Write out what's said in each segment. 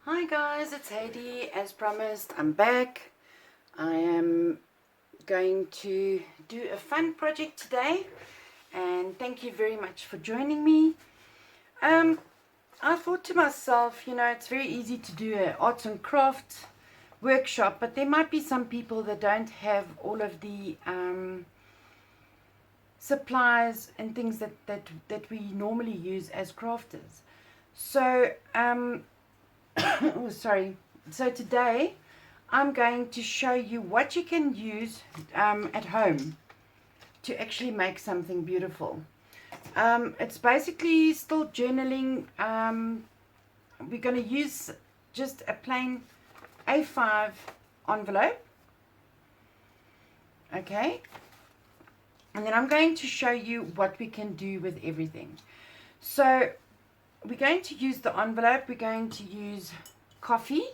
Hi guys, it's Heidi. As promised, I'm back. I am going to do a fun project today, and thank you very much for joining me. I thought to myself, it's very easy to do an arts and crafts workshop, but there might be some people that don't have all of the supplies and things that we normally use as crafters. So oh, sorry. So today I'm going to show you what you can use at home to actually make something beautiful. It's basically still journaling. We're going to use just a plain A5 envelope. Okay. And then I'm going to show you what we can do with everything. So we're going to use the envelope. We're going to use coffee.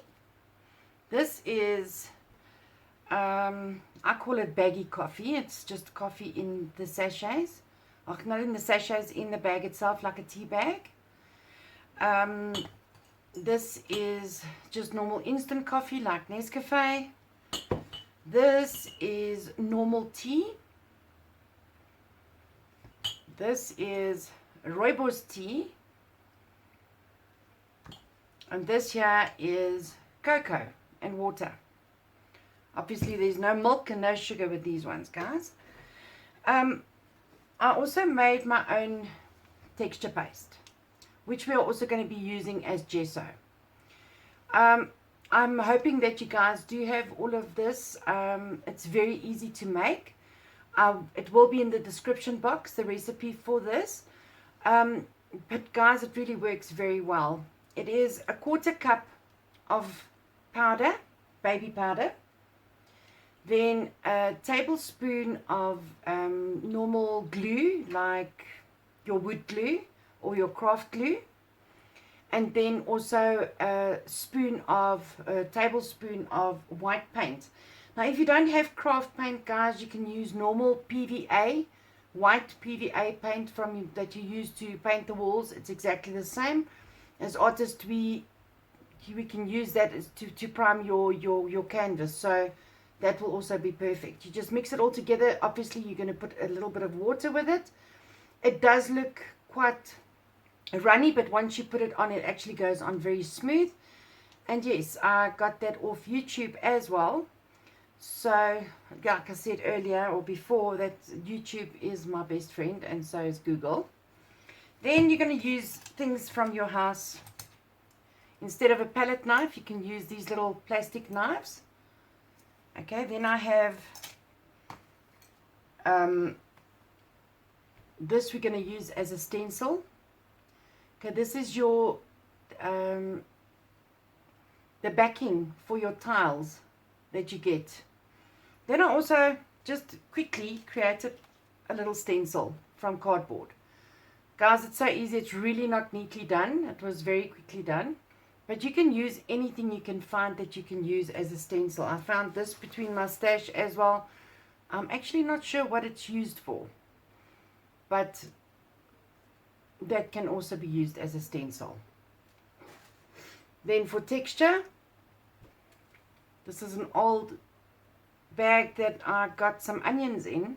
This is, I call it baggy coffee. It's just coffee in the sachets. Oh, not in the sachets, in the bag itself, like a tea bag. This is just normal instant coffee, like Nescafe. This is normal tea. This is rooibos tea. And this here is cocoa and water. Obviously, there's no milk and no sugar with these ones, guys. I also made my own texture paste, which we are also going to be using as gesso. I'm hoping that you guys do have all of this. It's very easy to make. It will be in the description box, the recipe for this. But guys, it really works very well. It is a 1/4 cup of powder, baby powder, then a tablespoon of normal glue, like your wood glue or your craft glue, and then also a tablespoon of white paint. Now, if you don't have craft paint, guys, you can use normal PVA, white PVA paint that you use to paint the walls. It's exactly the same. As artists, we can use that to prime your canvas, so that will also be perfect. You just mix it all together. Obviously, you're going to put a little bit of water with it. It does look quite runny, but once you put it on, it actually goes on very smooth. And yes, I got that off YouTube as well. So, like I said earlier or before, that YouTube is my best friend, and so is Google. Then you're going to use things from your house. Instead of a palette knife, you can use these little plastic knives. Okay, then I have this we're going to use as a stencil. Okay, this is your the backing for your tiles that you get. Then I also just quickly created a little stencil from cardboard. Guys, it's so easy. It's really not neatly done. It was very quickly done. But you can use anything you can find that you can use as a stencil. I found this between my stash as well. I'm actually not sure what it's used for, but that can also be used as a stencil. Then for texture, this is an old bag that I got some onions in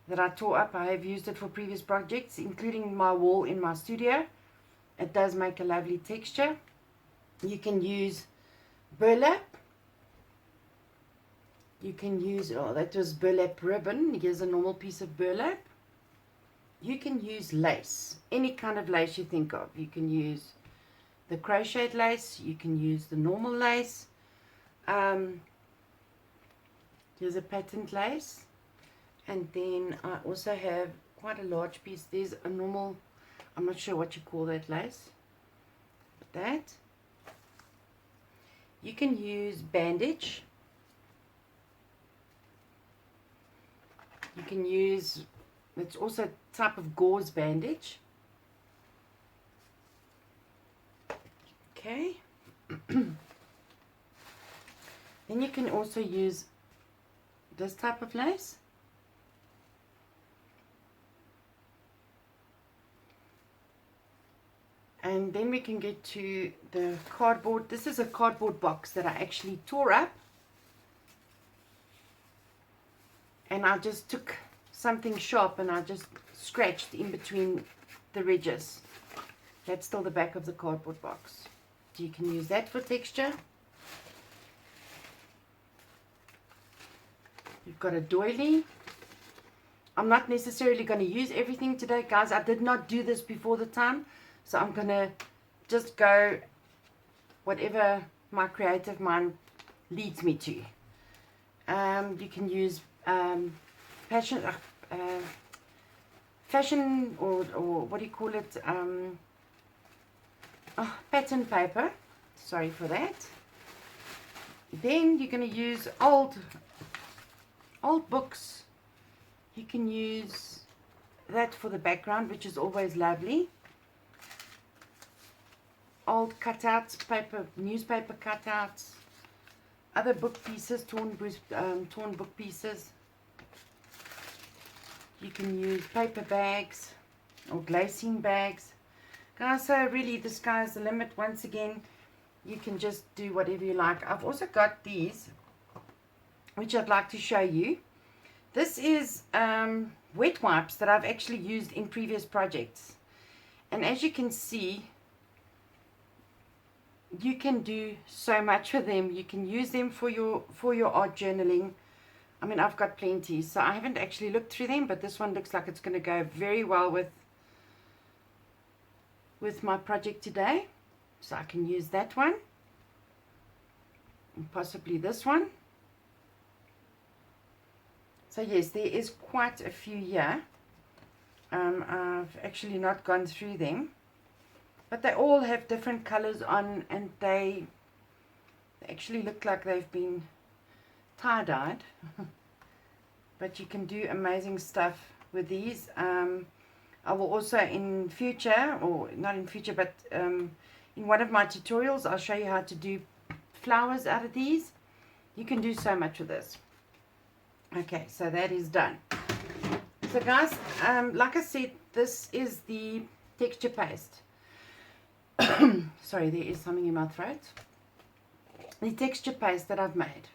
that I tore up. I have used it for previous projects, including my wall in my studio. It does make a lovely texture. You can use burlap. You can use, oh, that was burlap ribbon. Here's a normal piece of burlap. You can use lace, any kind of lace you think of. You can use the crocheted lace. You can use the normal lace. Here's a patent lace. And then I also have quite a large piece. There's a normal, I'm not sure what you call that lace. But that. You can use bandage. You can use, it's also a type of gauze bandage. Okay. Then you can also use this type of lace. And then we can get to the cardboard. This is a cardboard box that I actually tore up. And I just took something sharp and I just scratched in between the ridges. That's still the back of the cardboard box. So you can use that for texture. You've got a doily. I'm not necessarily going to use everything today, guys. I did not do this before the time. So I'm going to just go whatever my creative mind leads me to. You can use fashion or what do you call it? Pattern paper. Sorry for that. Then you're going to use old books. You can use that for the background, which is always lovely. Old cutouts, newspaper cutouts, other book pieces, torn book pieces. You can use paper bags or glazing bags. Guys, so really the sky's the limit. Once again, you can just do whatever you like. I've also got these, which I'd like to show you. This is wet wipes that I've actually used in previous projects. And as you can see, you can do so much with them. You can use them for your art journaling. I mean, I've got plenty, so I haven't actually looked through them, but this one looks like it's going to go very well with my project today. So I can use that one, and possibly this one. So yes, there is quite a few here. I've actually not gone through them, but they all have different colors on, and they actually look like they've been tie-dyed. But you can do amazing stuff with these. I will also in future, or not in future, but in one of my tutorials, I'll show you how to do flowers out of these. You can do so much with this. Okay, so that is done. So guys, like I said, this is the texture paste. Sorry, there is something in my throat. The texture paste that I've made.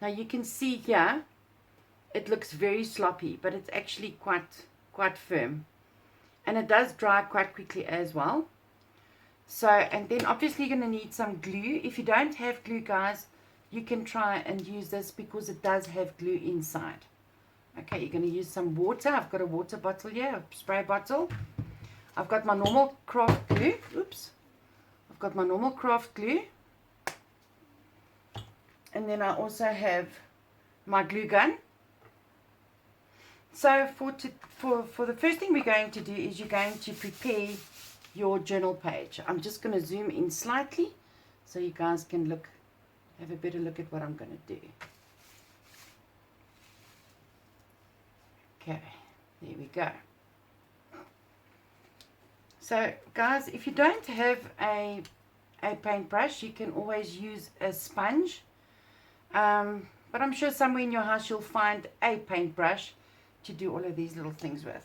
Now you can see here, it looks very sloppy, but it's actually quite firm. And it does dry quite quickly as well. So, and then obviously you're going to need some glue. If you don't have glue, guys, you can try and use this because it does have glue inside. Okay, you're going to use some water. I've got a water bottle here, a spray bottle. I've got my normal craft glue. Oops. I've got my normal craft glue. And then I also have my glue gun. So for the first thing we're going to do is you're going to prepare your journal page. I'm just going to zoom in slightly so you guys can have a better look at what I'm going to do. Okay, there we go. So guys, if you don't have a paintbrush, you can always use a sponge. But I'm sure somewhere in your house you'll find a paintbrush to do all of these little things with.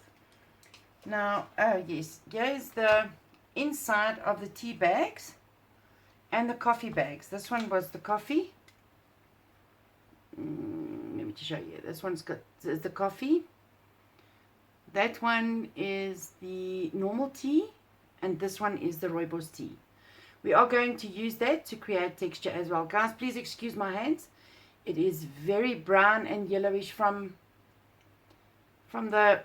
Now, oh yes, here's the inside of the tea bags and the coffee bags. This one was the coffee. Let me just show you. This one's got the coffee. That one is the normal tea, and this one is the rooibos tea. We are going to use that to create texture as well. Guys, please excuse my hands. It is very brown and yellowish from the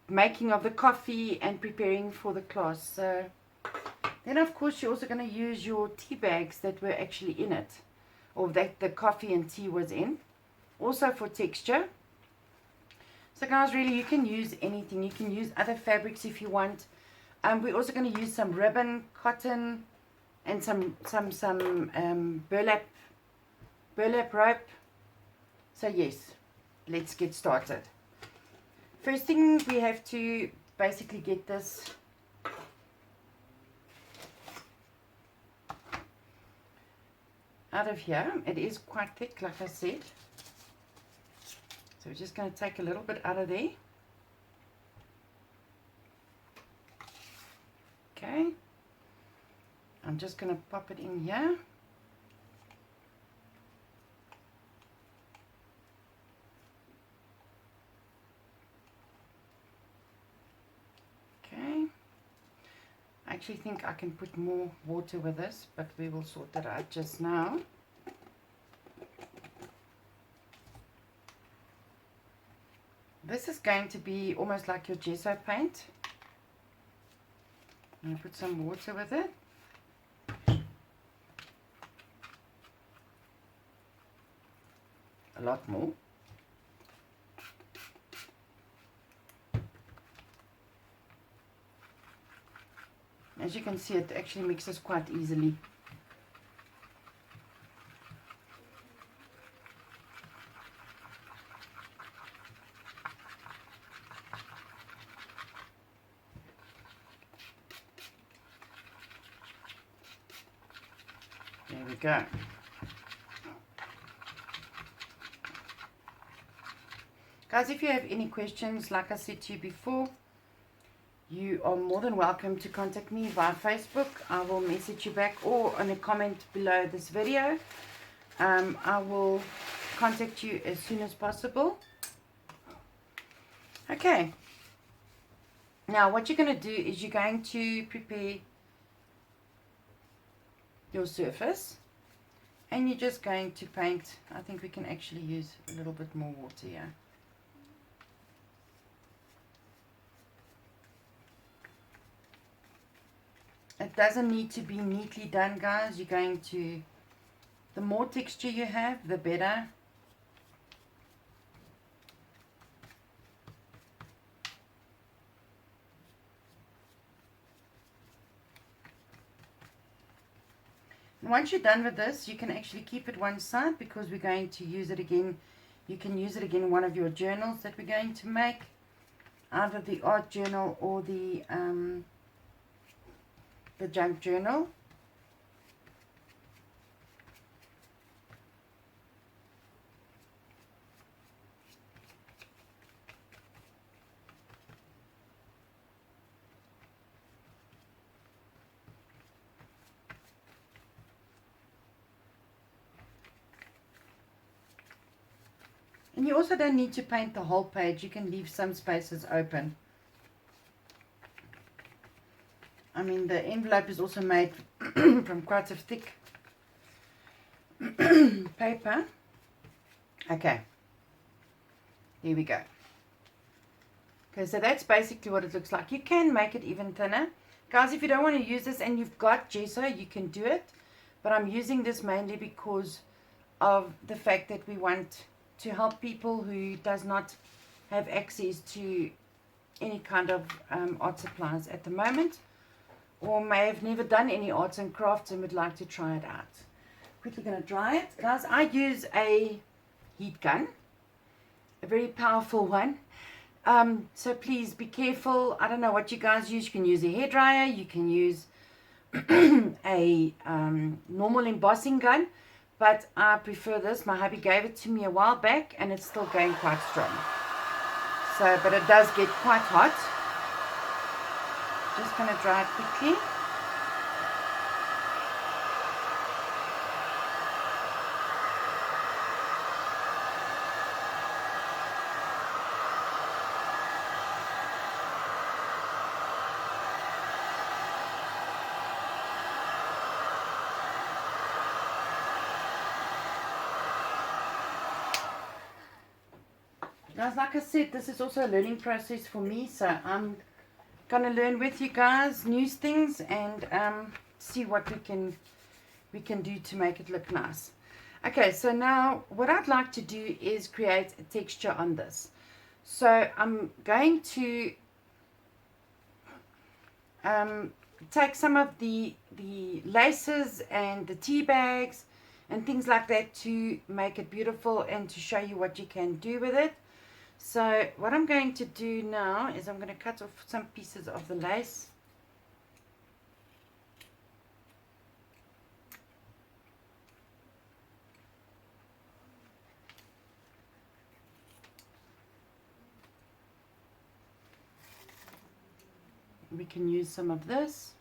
making of the coffee and preparing for the class. So then of course you're also going to use your tea bags that were actually in it, or that the coffee and tea was in, also for texture. So guys, really you can use anything. You can use other fabrics if you want. We're also going to use some ribbon, cotton, and some burlap rope. So yes, let's get started. First thing, we have to basically get this out of here. It is quite thick, like I said. So we're just going to take a little bit out of there. I'm just going to pop it in here. Okay. I actually think I can put more water with this, but we will sort that out just now. This is going to be almost like your gesso paint. I'm going to put some water with it. A lot more. As you can see, it actually mixes quite easily. There we go. Guys, if you have any questions, like I said to you before, you are more than welcome to contact me via Facebook. I will message you back, or in a comment below this video. I will contact you as soon as possible. Okay. Now what you're going to do is you're going to prepare your surface. And you're just going to paint. I think we can actually use a little bit more water here. It doesn't need to be neatly done, guys. You're going to, the more texture you have, the better. And once you're done with this, you can actually keep it one side, because we're going to use it again. You can use it again in one of your journals that we're going to make, either the art journal or the junk journal. And you also don't need to paint the whole page. You can leave some spaces open. I mean, the envelope is also made from quite a thick paper. Okay. Here we go. Okay, so that's basically what it looks like. You can make it even thinner. Guys, if you don't want to use this and you've got gesso, you can do it. But I'm using this mainly because of the fact that we want to help people who does not have access to any kind of art supplies at the moment, or may have never done any arts and crafts and would like to try it out. Quickly going to dry it. Guys, I use a heat gun, a very powerful one. So please be careful. I don't know what you guys use. You can use a hairdryer. You can use a normal embossing gun. But I prefer this. My hubby gave it to me a while back, and it's still going quite strong. So, but it does get quite hot. Just going to dry it quickly. Guys, like I said, this is also a learning process for me, so I'm going to learn with you guys new things and see what we can do to make it look nice. Okay, so now what I'd like to do is create a texture on this. So I'm going to take some of the laces and the tea bags and things like that to make it beautiful and to show you what you can do with it. So what I'm going to do now is I'm going to cut off some pieces of the lace. We can use some of this.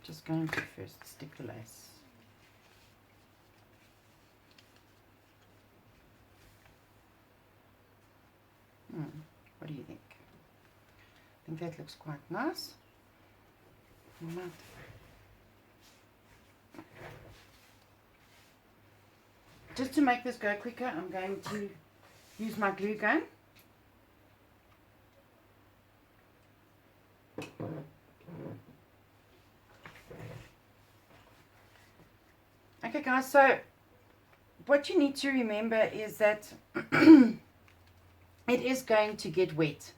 Just going to first stick the lace. What do you think? I think that looks quite nice. Just to make this go quicker, I'm going to use my glue gun. Okay guys, so what you need to remember is that it is going to get wet.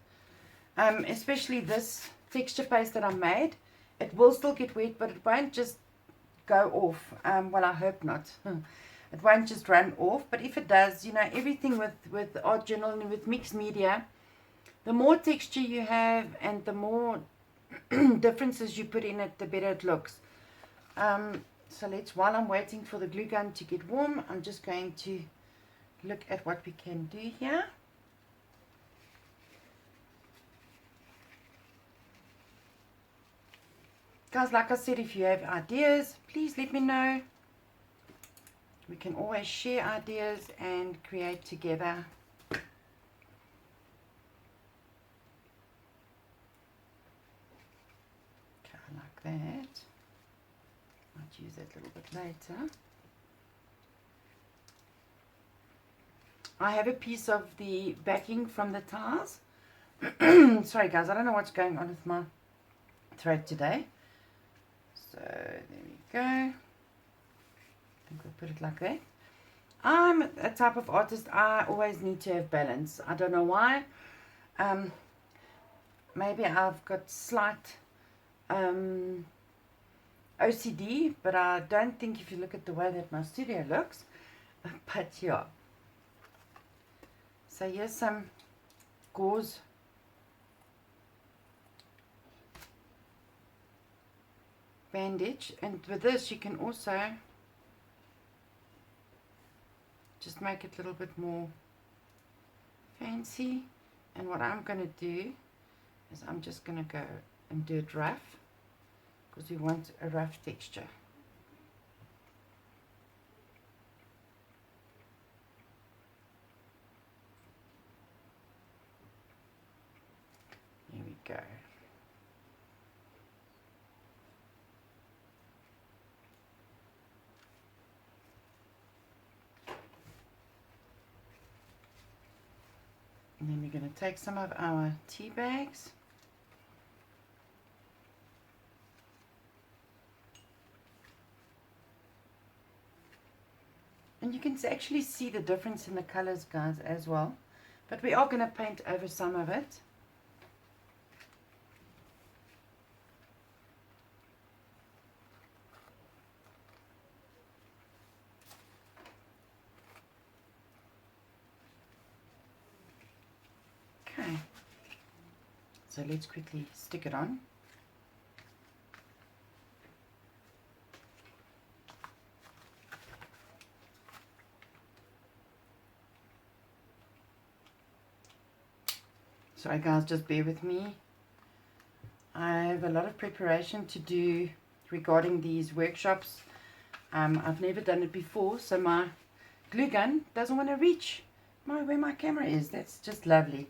Especially this texture paste that I made, it will still get wet, but it won't just go off. Well, I hope not. It won't just run off, but if it does, you know, everything with art journal and with mixed media, the more texture you have and the more differences you put in it, the better it looks. So while I'm waiting for the glue gun to get warm, I'm just going to look at what we can do here. Guys, like I said, if you have ideas, please let me know. We can always share ideas and create together. Okay, like that. Might use that a little bit later. I have a piece of the backing from the tiles. Sorry guys, I don't know what's going on with my throat today. So there we go. I think we'll put it like that. I'm a type of artist, I always need to have balance. I don't know why. Maybe I've got slight OCD, but I don't think if you look at the way that my studio looks. But yeah. So here's some gauze bandage, and with this you can also just make it a little bit more fancy. And what I'm going to do is I'm just going to go and do it rough, because we want a rough texture. Here we go. And then we're going to take some of our tea bags. And you can actually see the difference in the colors, guys, as well. But we are going to paint over some of it. Okay. So let's quickly stick it on. Sorry guys, just bear with me. I have a lot of preparation to do regarding these workshops. I've never done it before, so my glue gun doesn't want to reach where my camera is. That's just lovely.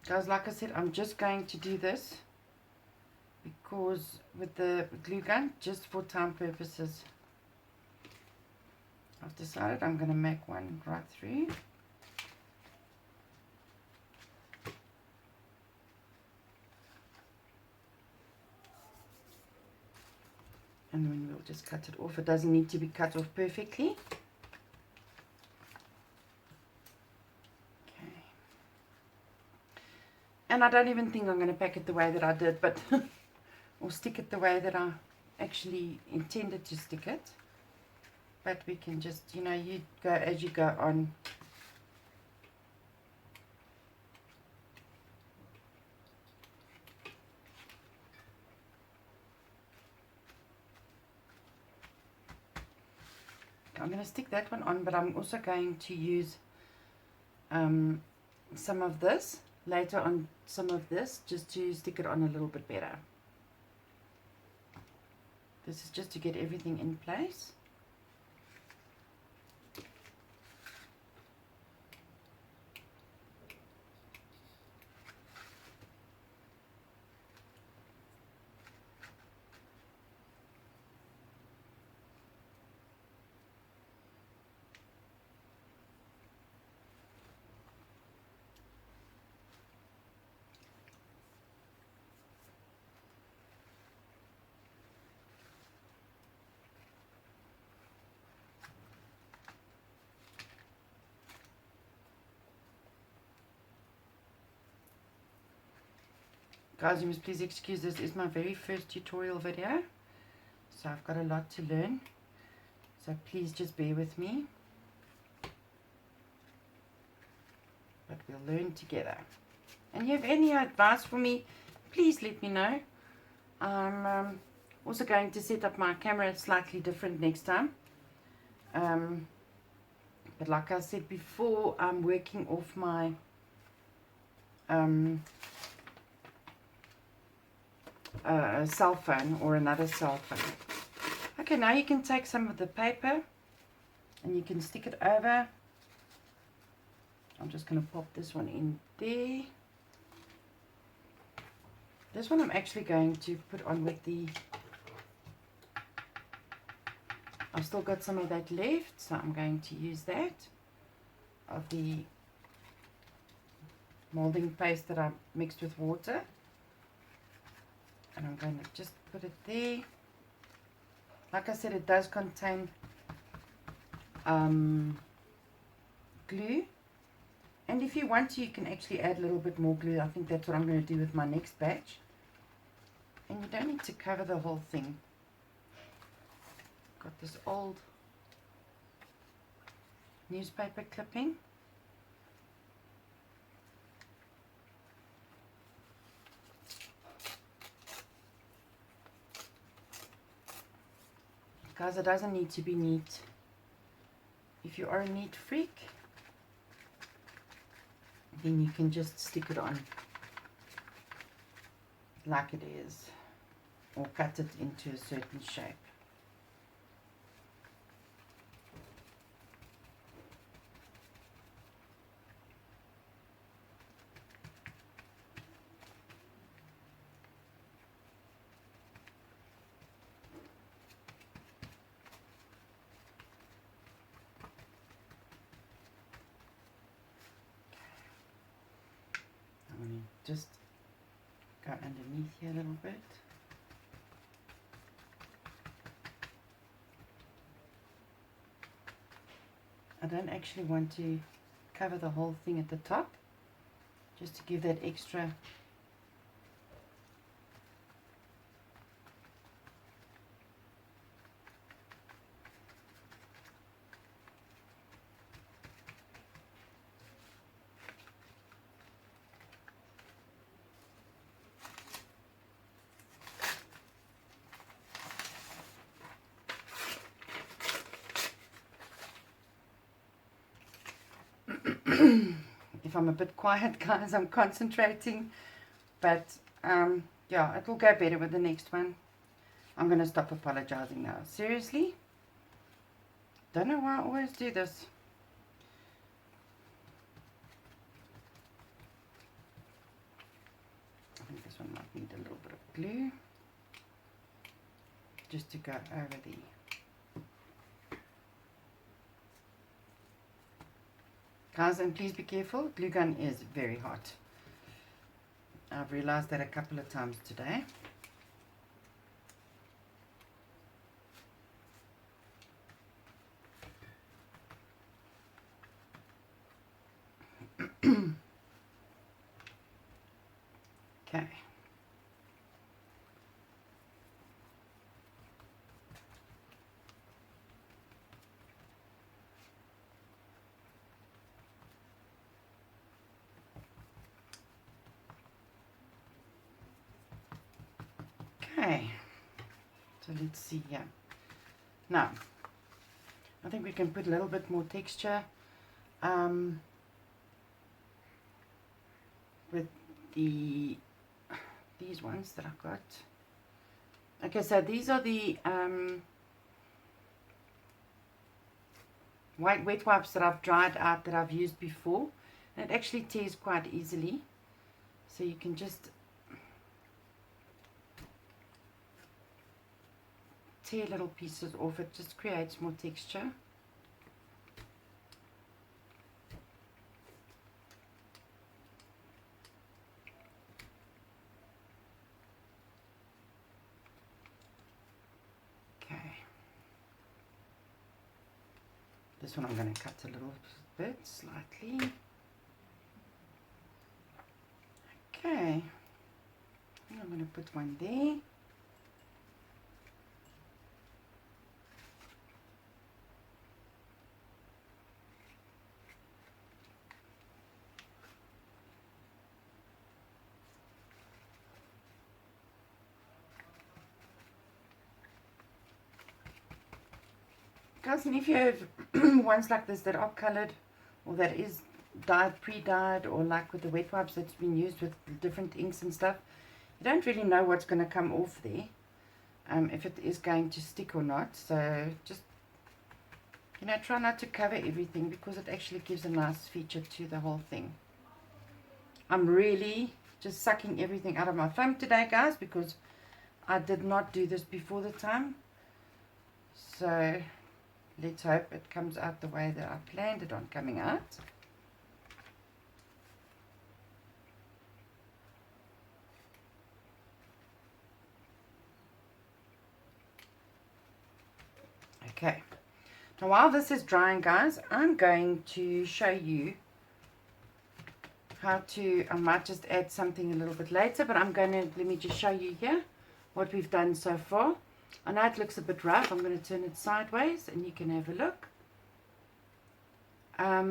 Guys, like I said, I'm just going to do this because with the glue gun, just for time purposes, I've decided I'm going to make one right through. And then we'll just cut it off. It doesn't need to be cut off perfectly. And I don't even think I'm going to pack it the way that I did, but or stick it the way that I actually intended to stick it. But we can just, you know, you go as you go on. I'm going to stick that one on, but I'm also going to use some of this later on, some of this, just to stick it on a little bit better. This is just to get everything in place. Guys, you must please excuse, this is my very first tutorial video, so I've got a lot to learn, so please just bear with me, but we'll learn together. And you have any advice for me, please let me know. I'm also going to set up my camera slightly different next time, but like I said before, I'm working off my cell phone or another cell phone. Okay, now you can take some of the paper and you can stick it over. I'm just going to pop this one in there. This one I'm actually going to put on with the, I've still got some of that left, so I'm going to use that, of the moulding paste that I mixed with water. And I'm going to just put it there. Like I said, it does contain glue. And if you want to, you can actually add a little bit more glue. I think that's what I'm going to do with my next batch. And you don't need to cover the whole thing. Got this old newspaper clipping. Guys, it doesn't need to be neat. If you are a neat freak, then you can just stick it on like it is, or cut it into a certain shape. Just go underneath here a little bit. I don't actually want to cover the whole thing at the top, just to give that extra if I'm a bit quiet, guys, I'm concentrating, but yeah, it will go better with the next one. I'm going to stop apologizing now. Seriously, don't know why I always do this. I think this one might need a little bit of glue just to go over the guys, and please be careful, glue gun is very hot. I've realized that a couple of times today. Okay. Okay, so let's see here. Now, I think we can put a little bit more texture with these ones that I've got. Okay, so these are the white wet wipes that I've dried out that I've used before, and it actually tears quite easily, so you can just tear little pieces off. It just creates more texture. This one I'm going to cut a little bit, slightly. Okay, I'm going to put one there. Guys, and if you have ones like this that are colored or that is dyed, pre-dyed, or like with the wet wipes that's been used with different inks and stuff, you don't really know what's going to come off there, if it is going to stick or not. So just, you know, try not to cover everything, because it actually gives a nice feature to the whole thing. I'm really just sucking everything out of my foam today, guys, because I did not do this before the time. So let's hope it comes out the way that I planned it on coming out. Okay, now while this is drying, guys, I'm going to show you how to, I might just add something a little bit later, but I'm going to, let me just show you here what we've done so far. I know it looks a bit rough. I'm going to turn it sideways and you can have a look. I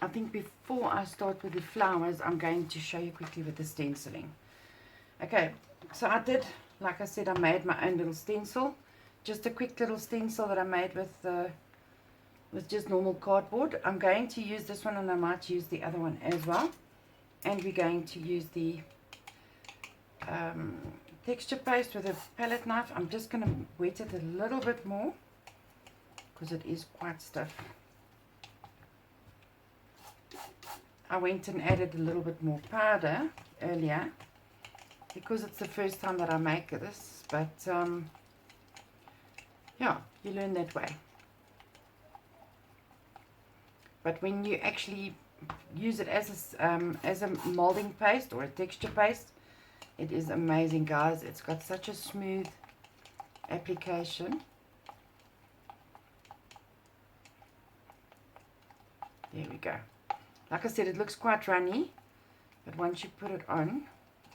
think before I start with the flowers, I'm going to show you quickly with the stenciling. Okay, so I did, like I said, I made my own little stencil. Just a quick little stencil that I made with just normal cardboard. I'm going to use this one, and I might use the other one as well. And we're going to use the texture paste with a palette knife. I'm just going to wet it a little bit more because it is quite stiff. I went and added a little bit more powder earlier because it's the first time that I make this, but yeah, you learn that way. But when you actually use it as a molding paste or a texture paste, it is amazing, guys. It's got such a smooth application. There we go. Like I said, it looks quite runny, but once you put it on,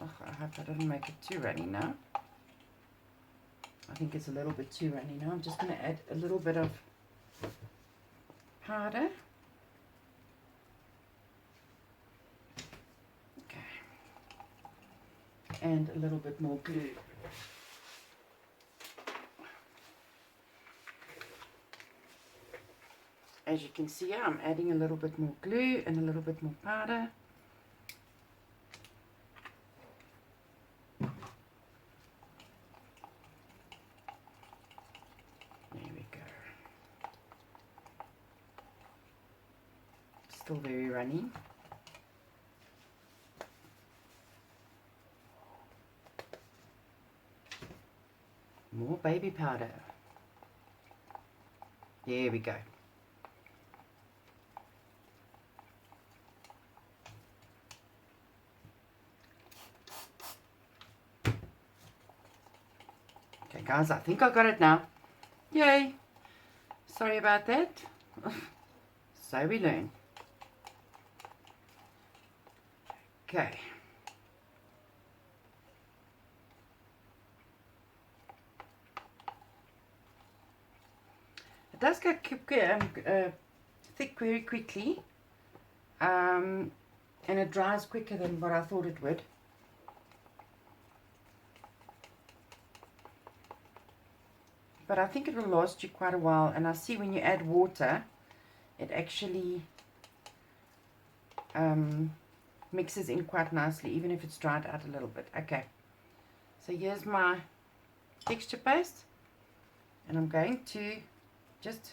oh, I hope I didn't make it too runny now. I think it's a little bit too runny now. I'm just going to add a little bit of powder. Okay. And a little bit more glue. As you can see, I'm adding a little bit more glue and a little bit more powder. There we go. Still very runny. More baby powder. There we go. Okay, guys, I think I got it now. Yay! Sorry about that. So we learn. Okay. It does get thick very quickly, and it dries quicker than what I thought it would. but I think it will last you quite a while. And I see when you add water, it actually mixes in quite nicely, even if it's dried out a little bit. Okay, so here's my texture paste, and I'm going to just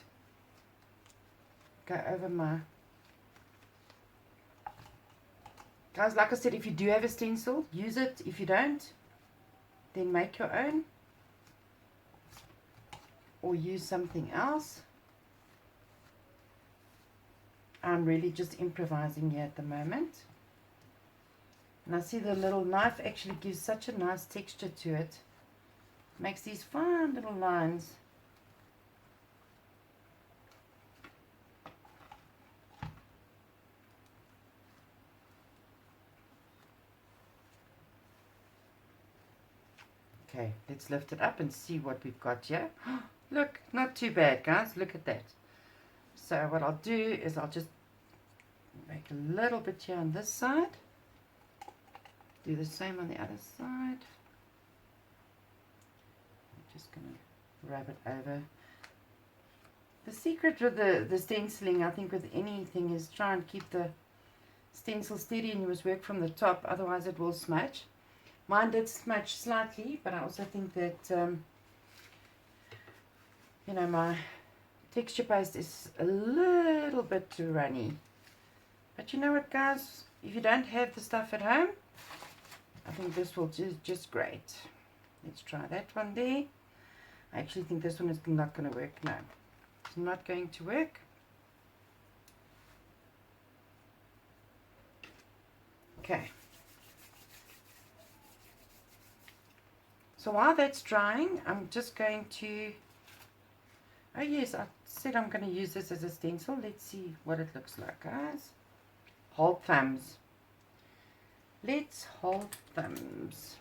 go over my... Guys, like I said, if you do have a stencil, use it. If you don't, then make your own, or use something else. I'm really just improvising here at the moment. And I see the little knife actually gives such a nice texture to it. Makes these fine little lines. Okay, let's lift it up and see what we've got here. Look, not too bad, guys. Look at that. So what I'll do is I'll just make a little bit here on this side. Do the same on the other side. I'm just going to rub it over. The secret with the stenciling, I think, with anything is try and keep the stencil steady, and you must work from the top, otherwise it will smudge. Mine did smudge slightly, but I also think that, you know, my texture paste is a little bit too runny. But you know what, guys? If you don't have the stuff at home, I think this will just great. Let's try that one there. I actually think this one is not going to work. No, it's not going to work. Okay. So while that's drying, I'm just going to... Oh yes, I said I'm going to use this as a stencil. Let's see what it looks like, guys. Hold thumbs. Let's hold thumbs.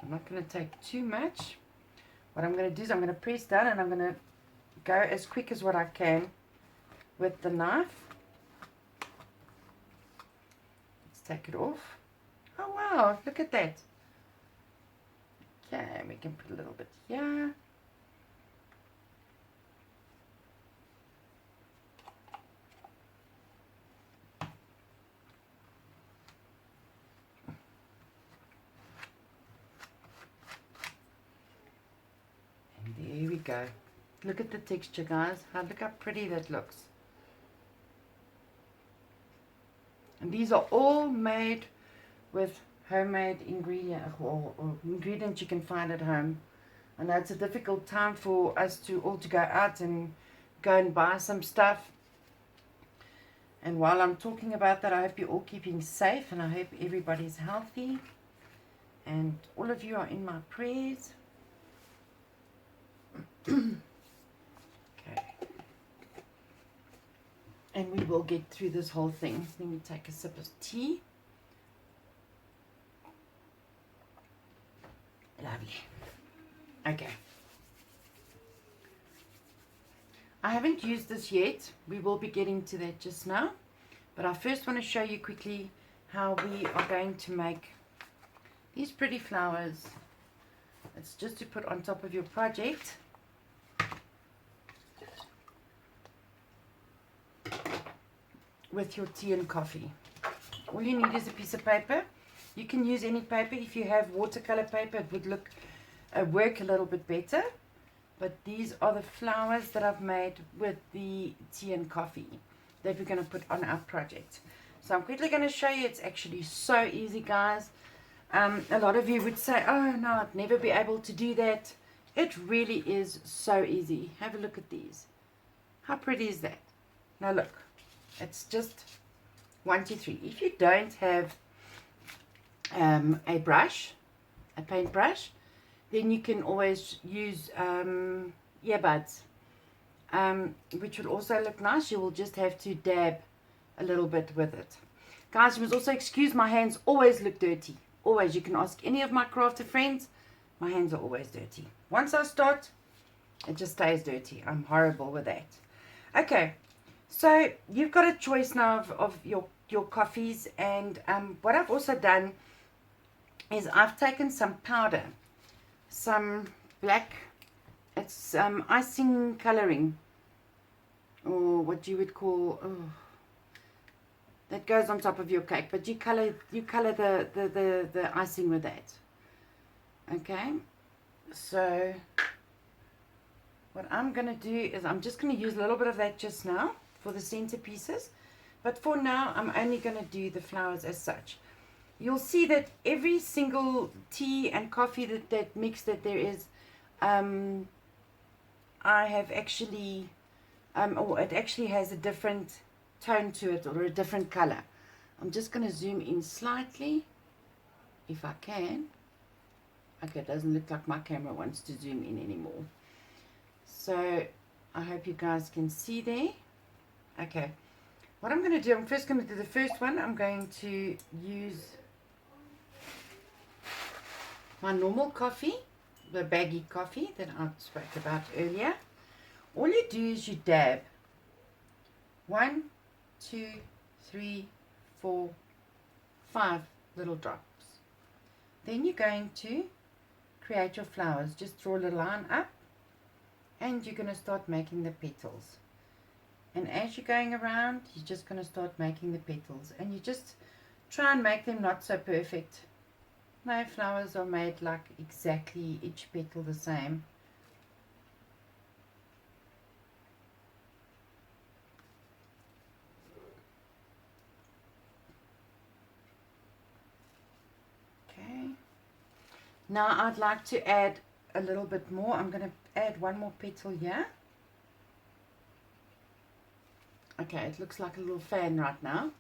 I'm not going to take too much. What I'm going to do is I'm going to press down, and I'm going to go as quick as what I can with the knife. Let's take it off. Oh wow, look at that. Okay, we can put a little bit here. And there we go. Look at the texture, guys. Look how pretty that looks. And these are all made with homemade ingredients or ingredients you can find at home. I know it's a difficult time for us to all to go out and go and buy some stuff. And while I'm talking about that, I hope you're all keeping safe, and I hope everybody's healthy. And all of you are in my prayers. Okay. And we will get through this whole thing. Let me take a sip of tea. Lovely. Okay. I haven't used this yet. We will be getting to that just now. But I first want to show you quickly how we are going to make these pretty flowers. It's just to put on top of your project. With your tea and coffee. All you need is a piece of paper. You can use any paper. If you have watercolor paper, it would work a little bit better. But these are the flowers that I've made with the tea and coffee that we're going to put on our project. So I'm quickly going to show you. It's actually so easy, guys. A lot of you would say, oh no, I'd never be able to do that. It really is so easy. Have a look at these. How pretty is that? Now look, it's just 1, 2, 3. If you don't have a brush, a paint brush, then you can always use earbuds, which will also look nice. You will just have to dab a little bit with it. Guys, you must also excuse my hands always look dirty. Always. You can ask any of my crafter friends. My hands are always dirty. Once I start, it just stays dirty. I'm horrible with that. Okay, so you've got a choice now of your your coffees. And what I've also done is I've taken some powder, some black, it's icing coloring, or what you would call, that goes on top of your cake, but you color the icing with that. Okay, so what I'm going to do is I'm just going to use a little bit of that just now for the centerpieces, but for now I'm only going to do the flowers as such. You'll see that every single tea and coffee that mix that there is, I have actually, or it actually has a different tone to it, or a different color. I'm just going to zoom in slightly, if I can. Okay, it doesn't look like my camera wants to zoom in anymore. So I hope you guys can see there. Okay, what I'm going to do, I'm first going to do the first one. I'm going to use my normal coffee, the baggy coffee that I spoke about earlier. All you do is you dab 1, 2, 3, 4, 5 little drops. Then you're going to create your flowers. Just draw a little line up, and you're going to start making the petals. And as you're going around, you're just going to start making the petals, and you just try and make them not so perfect. No flowers are made like exactly each petal the same. Okay, now I'd like to add a little bit more. I'm going to add one more petal here. Okay, it looks like a little fan right now.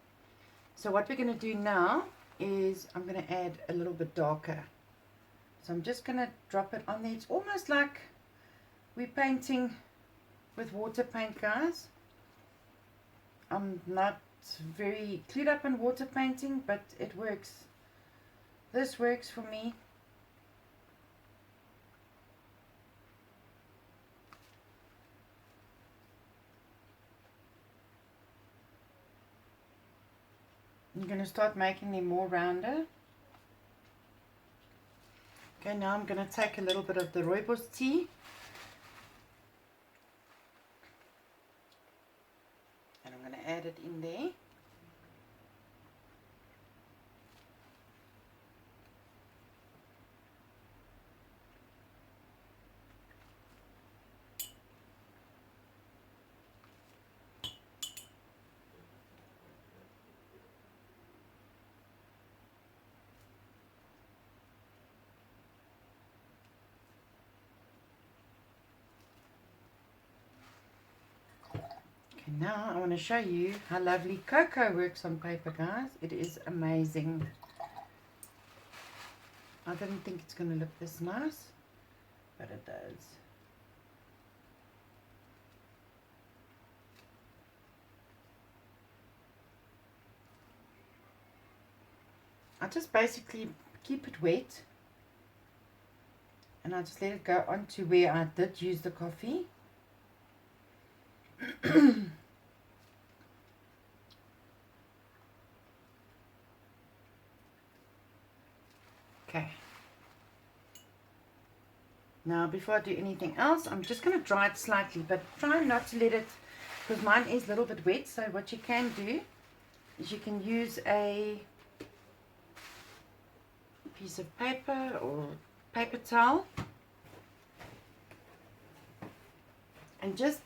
So what we're going to do now is I'm going to add a little bit darker. So I'm just going to drop it on there. It's almost like we're painting with water paint, guys. I'm not very clued up in water painting, but it works. This works for me. I'm going to start making them more rounder. Okay, now I'm going to take a little bit of the rooibos tea. And I'm going to add it in there. Now I want to show you how lovely cocoa works on paper, guys. It is amazing. I didn't think it's going to look this nice, but it does. I just basically keep it wet, and I just let it go onto where I did use the coffee. Okay. Now before I do anything else, I'm just going to dry it slightly, but try not to let it, because mine is a little bit wet. So what you can do is you can use a piece of paper or paper towel and just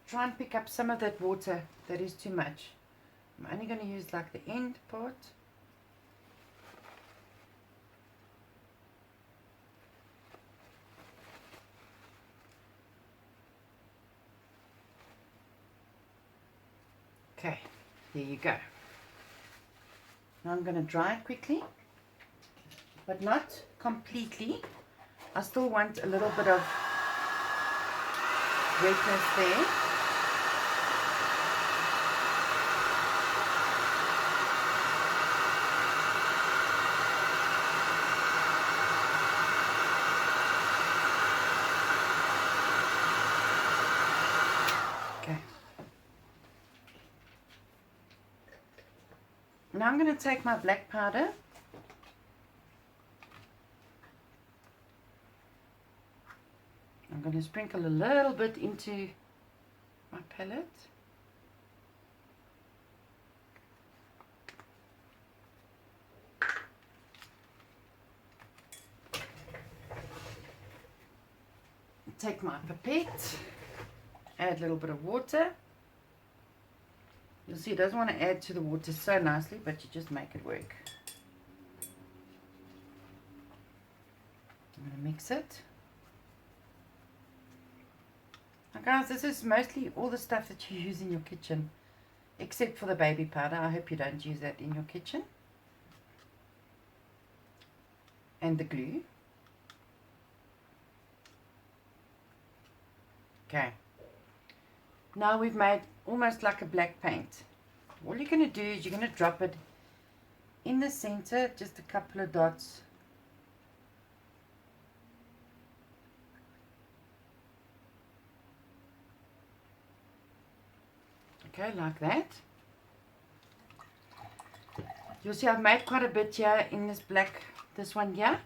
try and pick up some of that water that is too much. I'm only going to use like the end part. Okay, there you go. Now I'm going to dry it quickly, but not completely. I still want a little bit of wetness there. Okay. now I'm going to take my black powder. I'm going to sprinkle a little bit into my palette. Take my pipette, add a little bit of water. You'll see it doesn't want to add to the water so nicely, but you just make it work. I'm going to mix it. Now guys, this is mostly all the stuff that you use in your kitchen, except for the baby powder. I hope you don't use that in your kitchen. And the glue. Okay, now we've made almost like a black paint. All you're going to do is you're going to drop it in the center, just a couple of dots. Okay, like that. You'll see I've made quite a bit here in this black, this one here.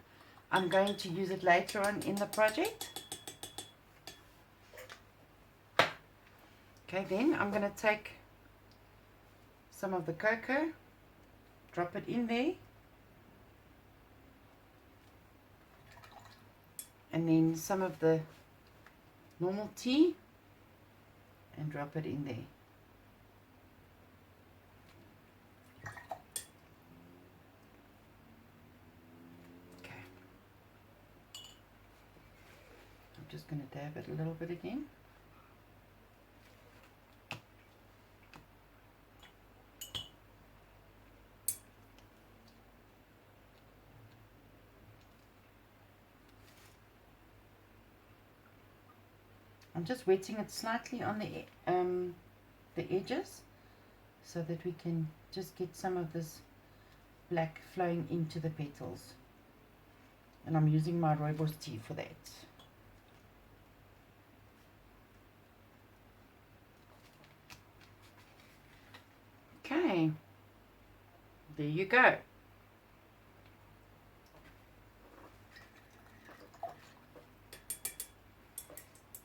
I'm going to use it later on in the project. Okay, then I'm going to take some of the cocoa, drop it in there, and then some of the normal tea, and drop it in there. Okay, I'm just going to dab it a little bit again. I'm just wetting it slightly on the edges so that we can just get some of this black flowing into the petals. And I'm using my rooibos tea for that. Okay, there you go.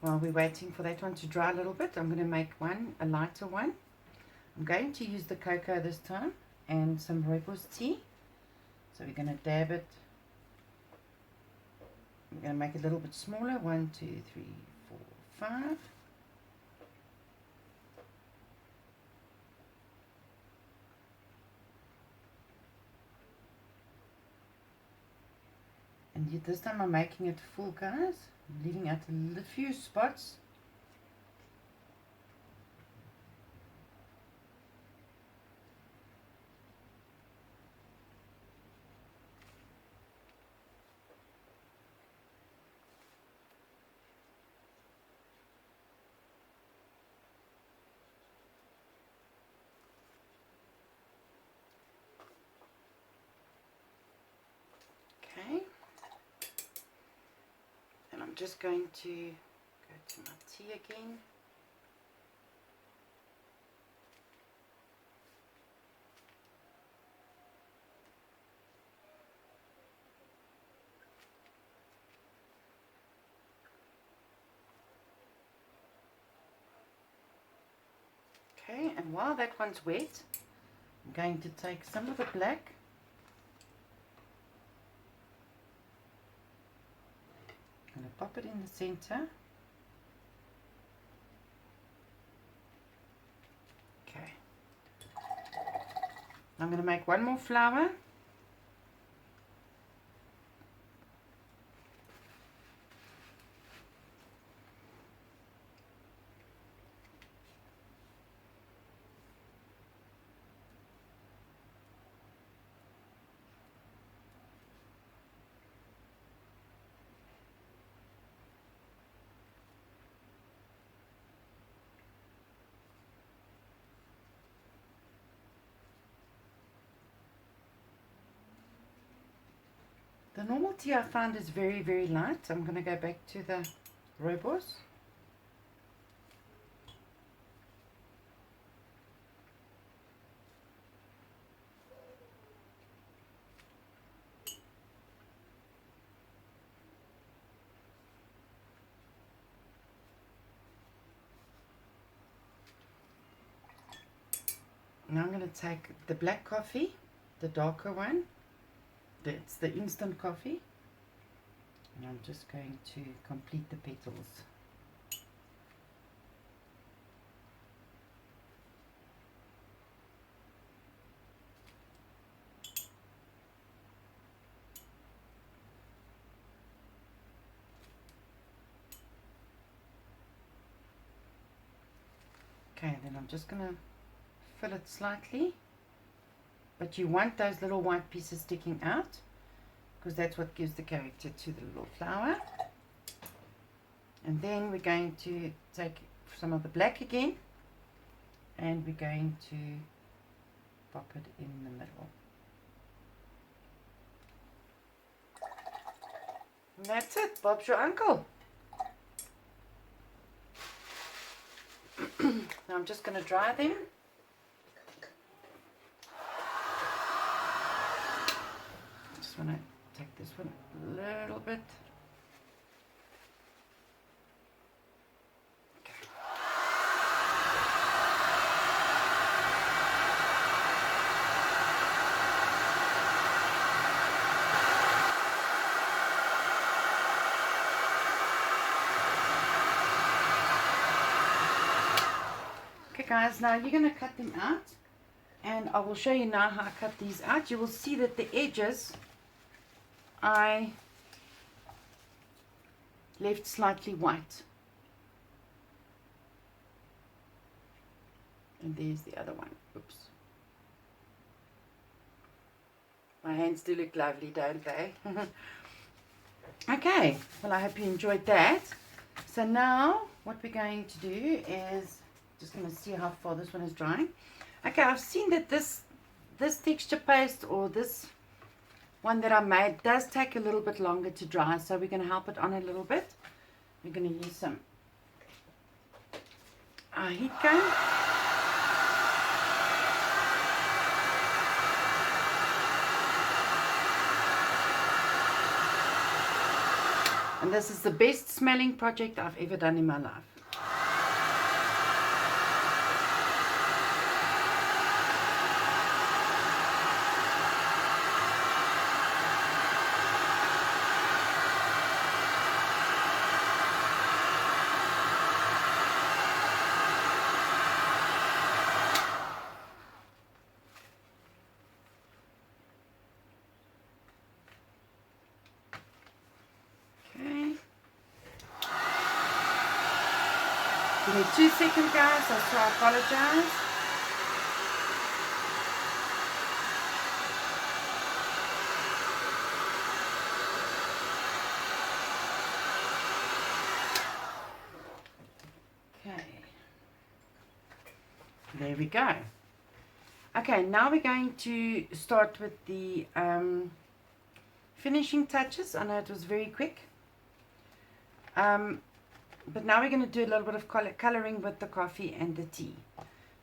While we're waiting for that one to dry a little bit, I'm going to make one, a lighter one. I'm going to use the cocoa this time and some rooibos tea. So we're going to dab it. I'm going to make it a little bit smaller. 1, 2, 3, 4, 5. And this time I'm making it full, guys. I'm leaving out a few spots. Okay. And I'm just going to go to my tea again. Okay, and while that one's wet, I'm going to take some of the black. I'm going to pop it in the center. Okay. I'm going to make one more flower. The normal tea I found is very, very light. I'm going to go back to the rooibos. Now I'm going to take the black coffee, the darker one. That's the instant coffee. And I'm just going to complete the petals. Okay, then I'm just going to fill it slightly. But you want those little white pieces sticking out, because that's what gives the character to the little flower. And then we're going to take some of the black again, and we're going to pop it in the middle. And that's it. Bob's your uncle. Now I'm just going to dry them. I just want to take this one a little bit. Okay guys, now you're going to cut them out, and I will show you now how I cut these out. You will see that the edges I left slightly white, and there's the other one. Oops, my hands do look lovely, don't they? Okay, well, I hope you enjoyed that. So now what we're going to do is just going to see how far this one is drying. Okay, I've seen that this texture paste, or this one that I made, does take a little bit longer to dry, so we're going to help it on a little bit. We're going to use some heat gun. And this is the best smelling project I've ever done in my life. Give me 2 seconds, guys, so I apologize. Okay. There we go. Okay, now we're going to start with the finishing touches. I know it was very quick. But now we're going to do a little bit of coloring with the coffee and the tea.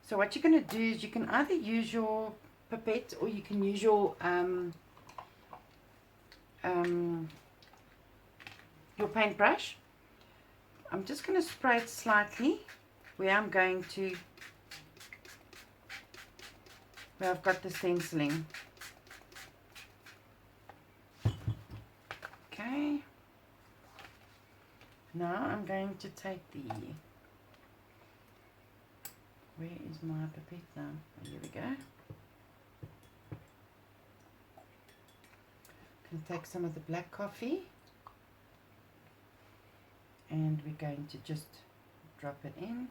So what you're going to do is you can either use your pipette, or you can use your paintbrush. I'm just going to spray it slightly where I'm going to, where I've got the stenciling. Okay. Now I'm going to take the, where is my pipette now? Oh, here we go. I'm going to take some of the black coffee, and we're going to just drop it in.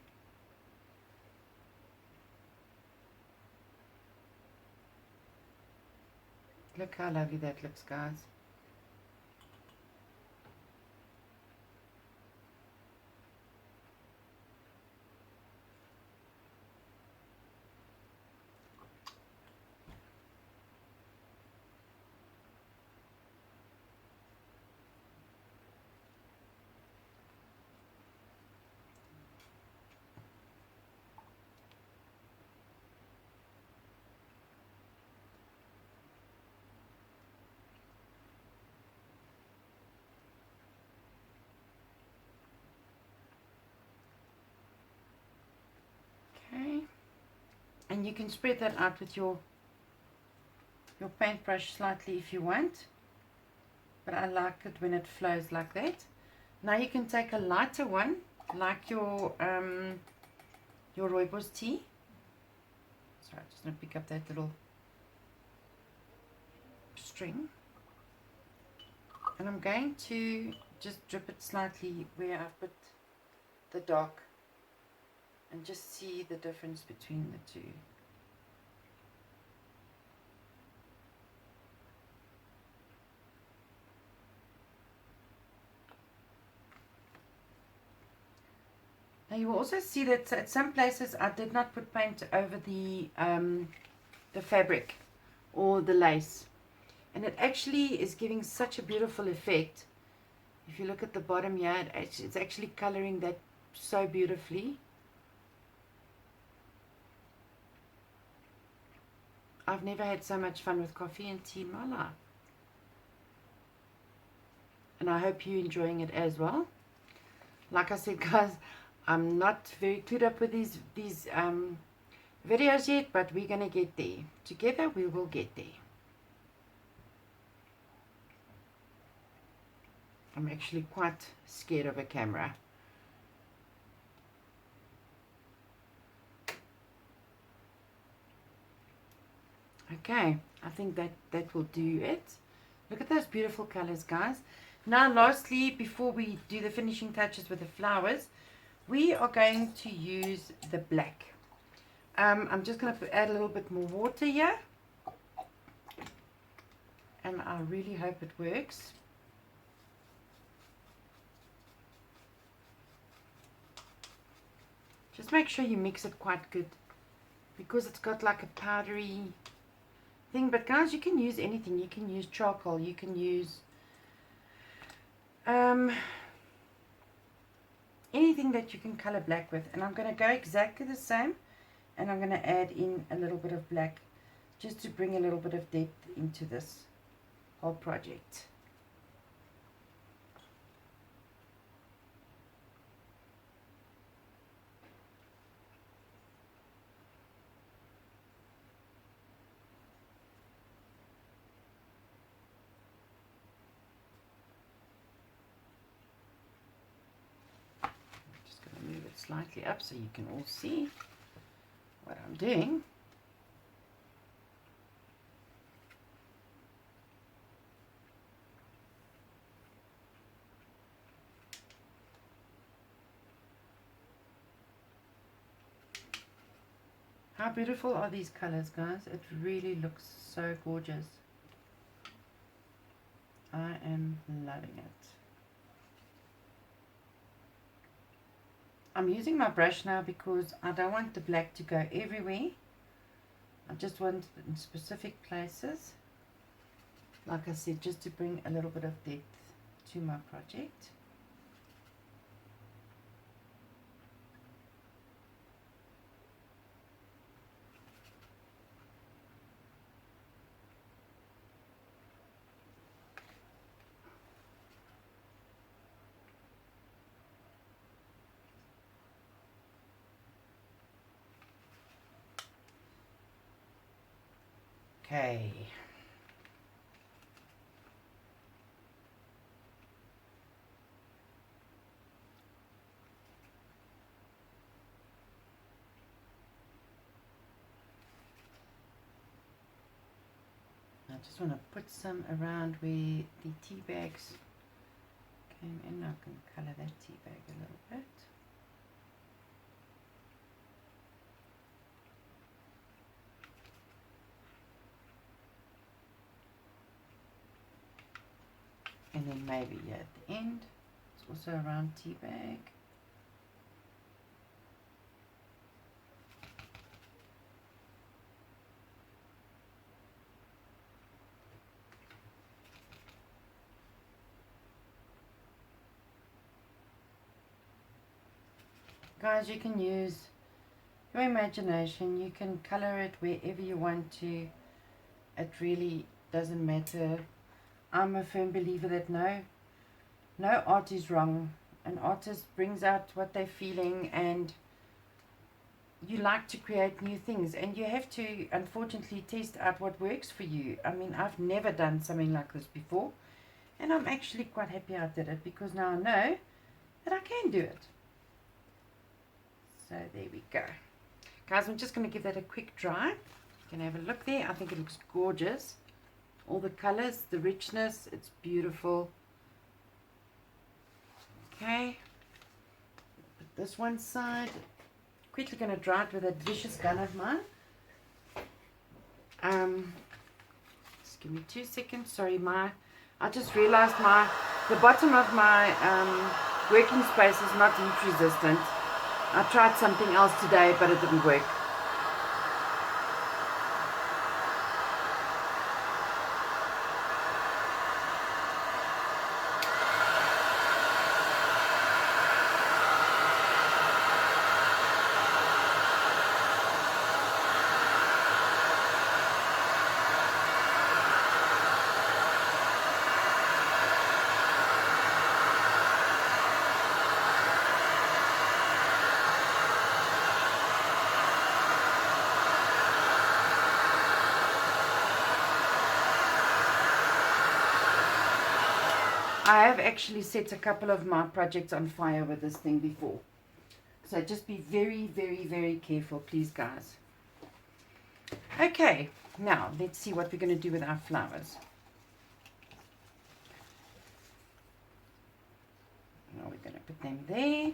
Look how lovely that looks, guys. And you can spread that out with your paintbrush slightly if you want, but I like it when it flows like that. Now you can take a lighter one, like your rooibos tea. Sorry, I'm just going to pick up that little string, and I'm going to just drip it slightly where I've put the dark, and just see the difference between the two. Now you will also see that at some places I did not put paint over the fabric or the lace, and it actually is giving such a beautiful effect. If you look at the bottom here, it's actually coloring that so beautifully. I've never had so much fun with coffee and tea in my life, and I hope you're enjoying it as well. Like I said, guys, I'm not very clued up with these videos yet, but we're going to get there. Together we will get there. I'm actually quite scared of a camera. Okay, I think that will do it. Look at those beautiful colors, guys. Now lastly, before we do the finishing touches with the flowers, we are going to use the black. I'm just going to add a little bit more water here, and I really hope it works. Just make sure you mix it quite good, because it's got like a powdery thing. But guys, you can use anything. You can use charcoal, you can use anything that you can color black with. And I'm going to go exactly the same, and I'm going to add in a little bit of black just to bring a little bit of depth into this whole project. Move it slightly up so you can all see what I'm doing. How beautiful are these colors, guys? It really looks so gorgeous. I am loving it. I'm using my brush now because I don't want the black to go everywhere. I just want it in specific places. Like I said, just to bring a little bit of depth to my project. Okay. I just want to put some around where the tea bags came in. I can color that tea bag a little bit. And then maybe at the end, it's also around tea bag. Guys, you can use your imagination. You can color it wherever you want to. It really doesn't matter. I'm a firm believer that no art is wrong. An artist brings out what they're feeling, and you like to create new things, and you have to unfortunately test out what works for you. I mean, I've never done something like this before, and I'm actually quite happy I did it, because now I know that I can do it. So there we go. Guys, I'm just going to give that a quick dry. You can have a look there. I think it looks gorgeous. All the colors, the richness, it's beautiful. Okay. Put this one side. Quickly going to dry it with a delicious gun of mine. Just give me 2 seconds. Sorry, I just realized the bottom of my working space is not heat resistant. I tried something else today, but it didn't work. I have actually set a couple of my projects on fire with this thing before. So just be very, very, very careful, please, guys. Okay, now let's see what we're going to do with our flowers. Now we're going to put them there.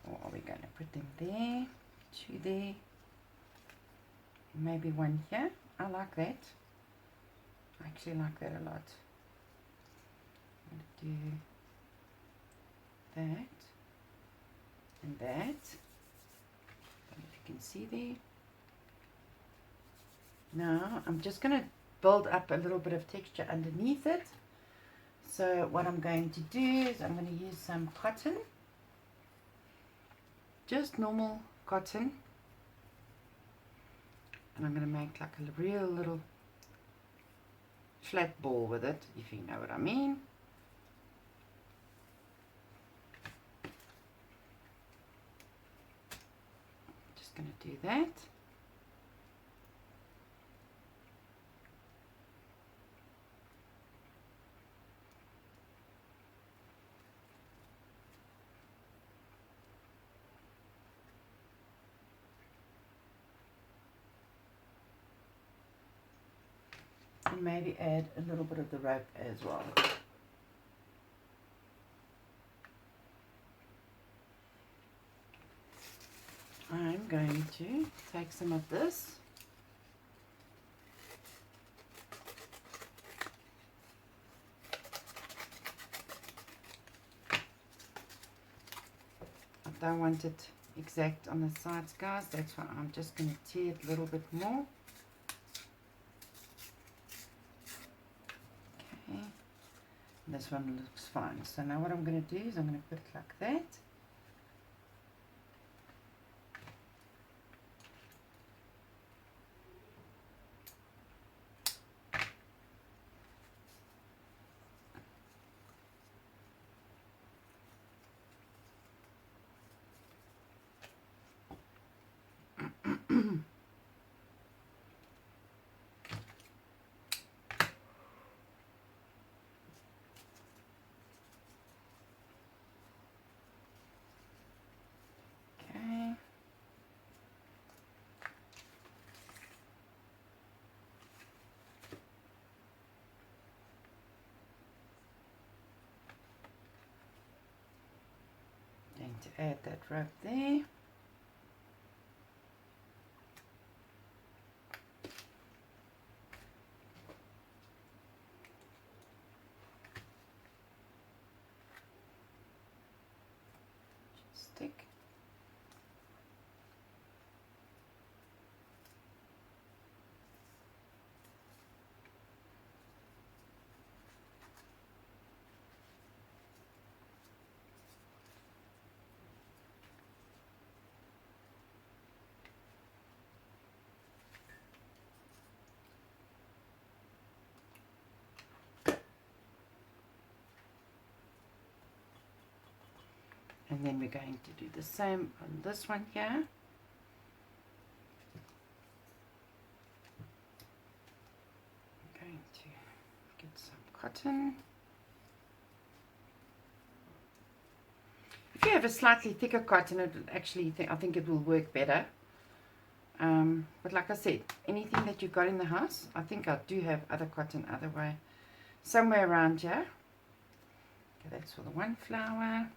Or are we going to put them there? 2 there. Maybe 1 here. I like that. I actually like that a lot. I'm going to do that and that. I don't know if you can see there. Now I'm just going to build up a little bit of texture underneath it. So what I'm going to do is I'm going to use some cotton. Just normal cotton. And I'm going to make like a real little flat ball with it, if you know what I mean. Just going to do that. And maybe add a little bit of the rope as well. I'm going to take some of this . I don't want it exact on the sides, guys. That's why I'm just going to tear it a little bit more. Okay. This one looks fine. So now what I'm going to do is I'm going to put it like that. To add that rope there. Stick. And then we're going to do the same on this one here. I'm going to get some cotton. If you have a slightly thicker cotton, it actually I think it will work better. But like I said, anything that you've got in the house, I think I do have other cotton other way, somewhere around here. Okay, that's for the one flower.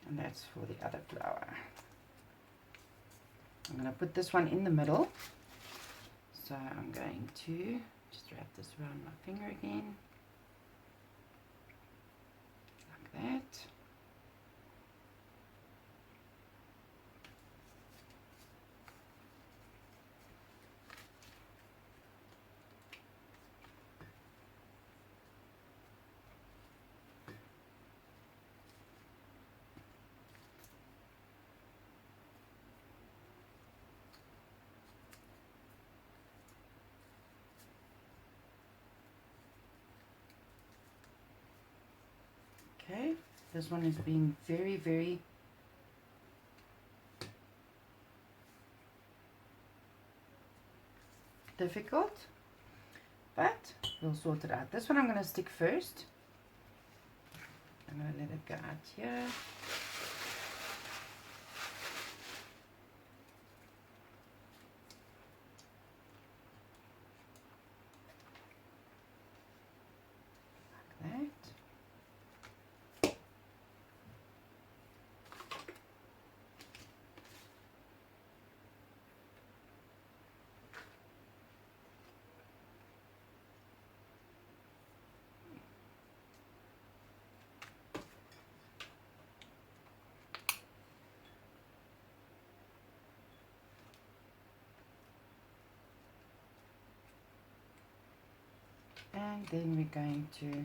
And that's for the other flower. I'm going to put this one in the middle. So I'm going to just wrap this around my finger again. Like that. Okay, this one is being very, very difficult, but we'll sort it out. This one I'm going to stick first. I'm going to let it go out here. Like that. And then we're going to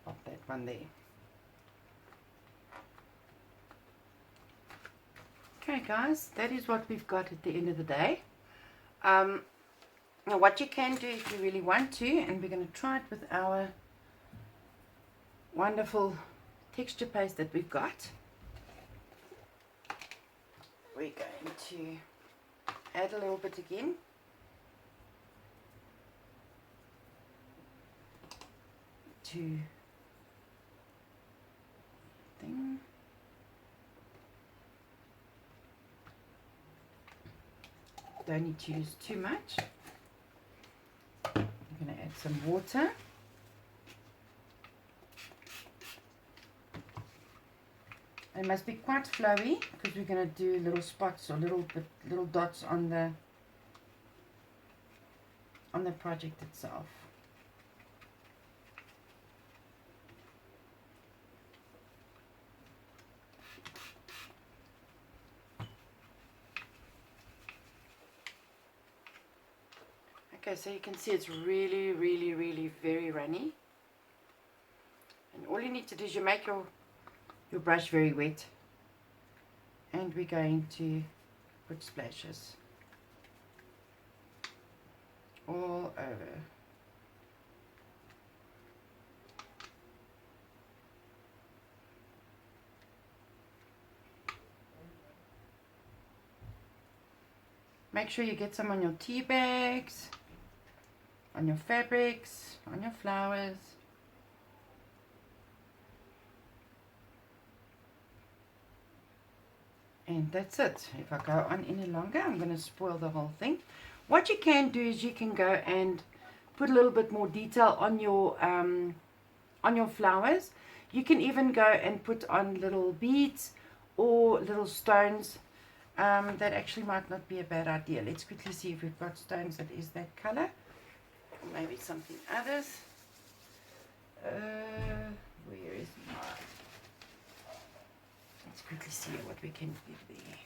pop that one there. Okay guys, that is what we've got at the end of the day. Now what you can do if you really want to, and we're going to try it with our wonderful texture paste that we've got. We're going to add a little bit again. To thing. Don't need to use too much. I'm going to add some water. It must be quite flowy because we're going to do little spots or little dots on the project itself. Okay, so you can see it's really, really, really very runny. And all you need to do is you make your brush very wet. And we're going to put splashes all over. Make sure you get some on your tea bags, on your fabrics, on your flowers. And that's it. If I go on any longer, I'm going to spoil the whole thing. What you can do is you can go and put a little bit more detail on your flowers. You can even go and put on little beads or little stones. That actually might not be a bad idea. Let's quickly see if we've got stones that is that color. Or maybe something others. Where is my... Let's quickly see what we can give there.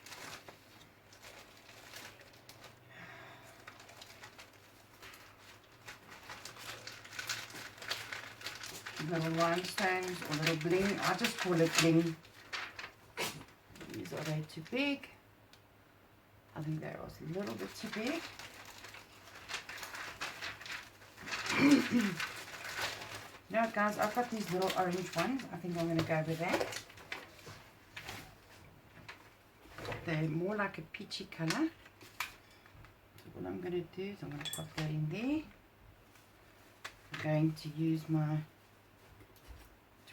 Little rhinestones or little bling. I just call it bling. These are they too big? I think they're also a little bit too big. Now guys, I've got these little orange ones. I think I'm going to go with that. They're more like a peachy color. So what I'm going to do is I'm going to pop that in there. I'm going to use my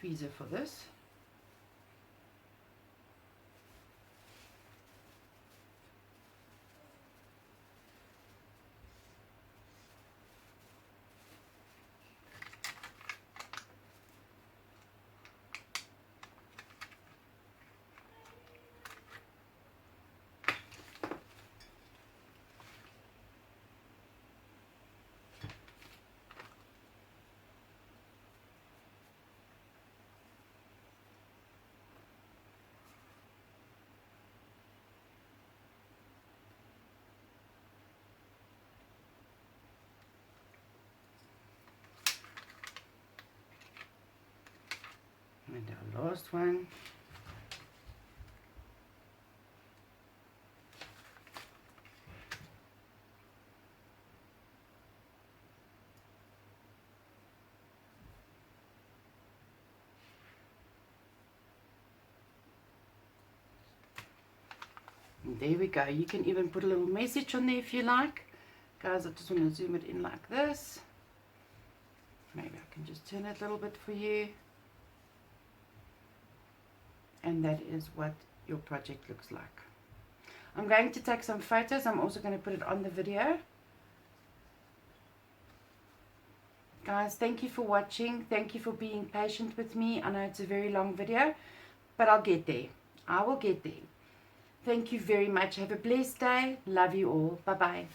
tweezer for this. And our last one. And there we go. You can even put a little message on there if you like. Guys, I just want to zoom it in like this. Maybe I can just turn it a little bit for you. And that is what your project looks like. I'm going to take some photos. I'm also going to put it on the video. Guys, thank you for watching. Thank you for being patient with me. I know it's a very long video, but I'll get there. I will get there. Thank you very much. Have a blessed day. Love you all. Bye-bye.